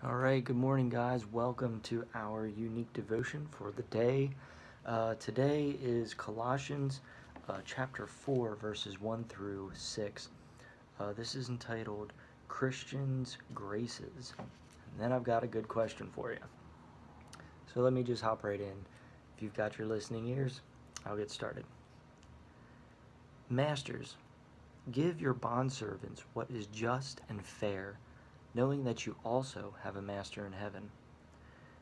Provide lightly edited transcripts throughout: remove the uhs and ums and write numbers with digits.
All right, good morning, guys. Welcome to our unique devotion for the day. Today is Colossians chapter 4, verses 1 through 6. This is entitled Christians' Graces. And then I've got a good question for you. So let me just hop right in. If you've got your listening ears, I'll get started. Masters, give your bondservants what is just and fair, knowing that you also have a master in heaven.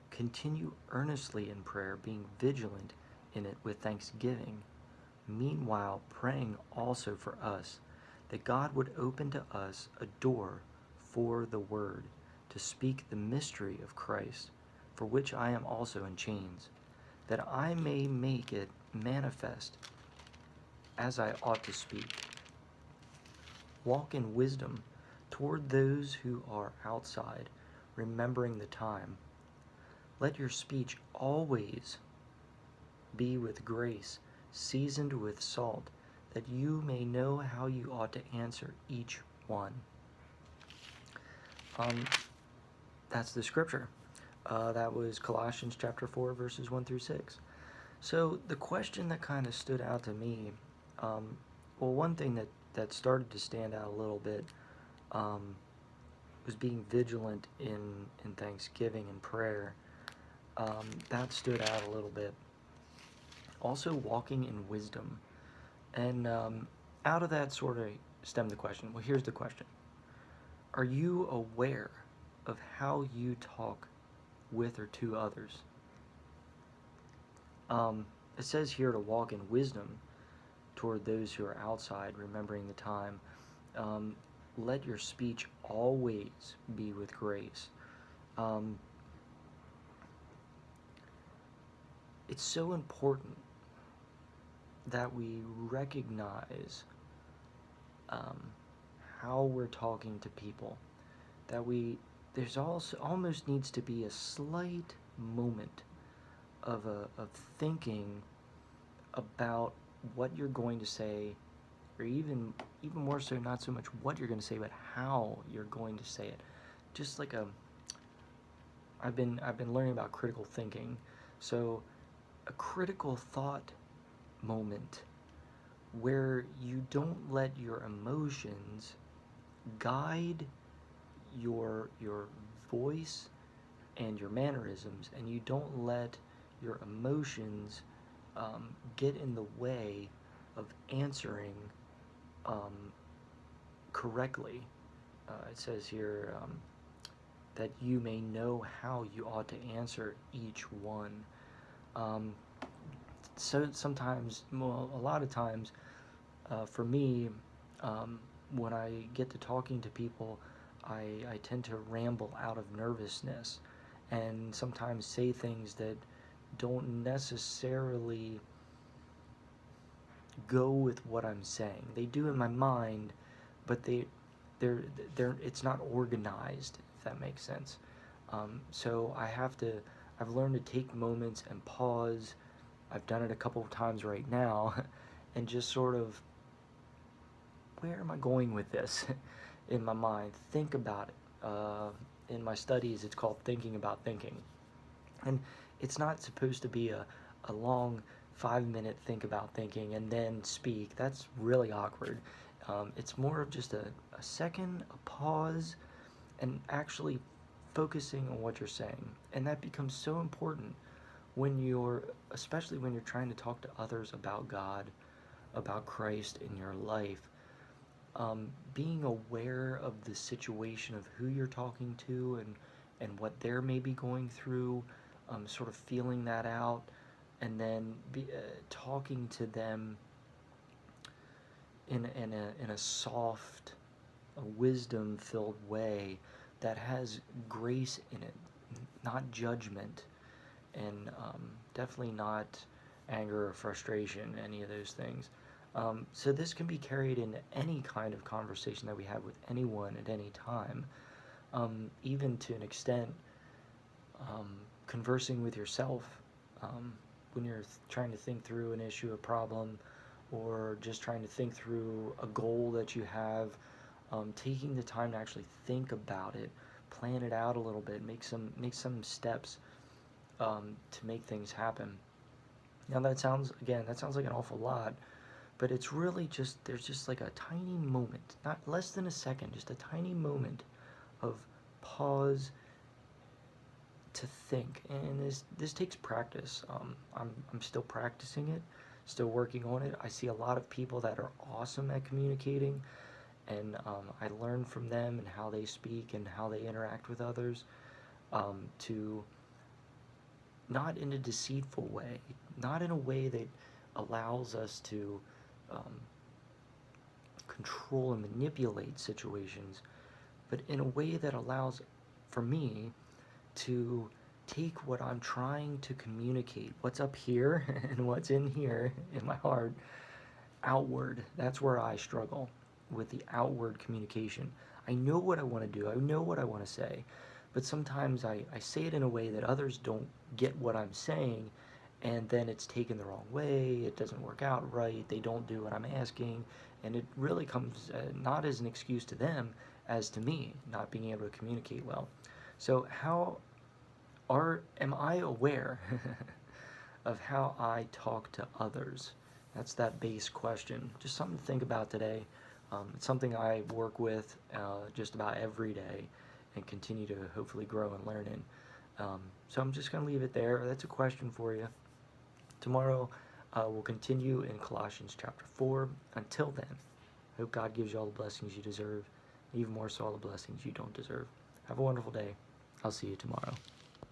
Continue earnestly in prayer, being vigilant in it with thanksgiving, meanwhile praying also for us, that God would open to us a door for the word, to speak the mystery of Christ, for which I am also in chains, that I may make it manifest as I ought to speak. Walk in wisdom toward those who are outside, remembering the time. Let your speech always be with grace, seasoned with salt, that you may know how you ought to answer each one. That's the scripture. That was Colossians chapter 4, verses 1 through 6. So the question that kind of stood out to me, one thing that started to stand out a little bit was being vigilant in thanksgiving and prayer. That stood out a little bit. Also, walking in wisdom. And out of that sort of stemmed the question. Well, here's the question. Are you aware of how you talk with or to others? It says here to walk in wisdom toward those who are outside, remembering the time. Let your speech always be with grace. It's so important that we recognize how we're talking to people. There's also almost needs to be a slight moment of thinking about what you're going to say, or even more so, not so much what you're going to say, but how you're going to say it. Just like I've been learning about critical thinking, so a critical thought moment where you don't let your emotions guide your voice and your mannerisms, and you don't let your emotions get in the way of answering correctly. It says here that you may know how you ought to answer each one. So sometimes, well, a lot of times, for me, when I get to talking to people, I tend to ramble out of nervousness and sometimes say things that don't necessarily go with what I'm saying. They do in my mind, but they're it's not organized, if that makes sense. So I've learned to take moments and pause. I've done it a couple of times right now, and just sort of, where am I going with this in my mind? Think about it. In my studies, it's called thinking about thinking. And it's not supposed to be a long 5-minute think about thinking and then speak. That's really awkward. It's more of just a second, a pause, and actually focusing on what you're saying. And that becomes so important especially when you're trying to talk to others about God, about Christ in your life. Being aware of the situation of who you're talking to and what they're maybe going through, sort of feeling that out, and then talking to them in a soft, wisdom-filled way that has grace in it, not judgment, and definitely not anger or frustration, any of those things. So this can be carried into any kind of conversation that we have with anyone at any time, even to an extent conversing with yourself when you're trying to think through an issue, a problem, or just trying to think through a goal that you have. Taking the time to actually think about it, plan it out a little bit, make some steps to make things happen. Now that sounds like an awful lot, but it's really just, there's just like a tiny moment, not less than a second, just a tiny moment of pause to think. And this takes practice. I'm still practicing it, still working on it. I see a lot of people that are awesome at communicating, and I learn from them and how they speak and how they interact with others, to not in a deceitful way, not in a way that allows us to control and manipulate situations, but in a way that allows for me to take what I'm trying to communicate, what's up here and what's in here in my heart, outward. That's where I struggle with the outward communication. I know what I want to do, I know what I want to say, but sometimes I say it in a way that others don't get what I'm saying, and then it's taken the wrong way, it doesn't work out right, they don't do what I'm asking, and it really comes not as an excuse to them as to me not being able to communicate well. So am I aware of how I talk to others? That's that base question. Just something to think about today. It's something I work with just about every day and continue to hopefully grow and learn in. So I'm just going to leave it there. That's a question for you. Tomorrow we'll continue in Colossians chapter 4. Until then, I hope God gives you all the blessings you deserve, even more so all the blessings you don't deserve. Have a wonderful day. I'll see you tomorrow.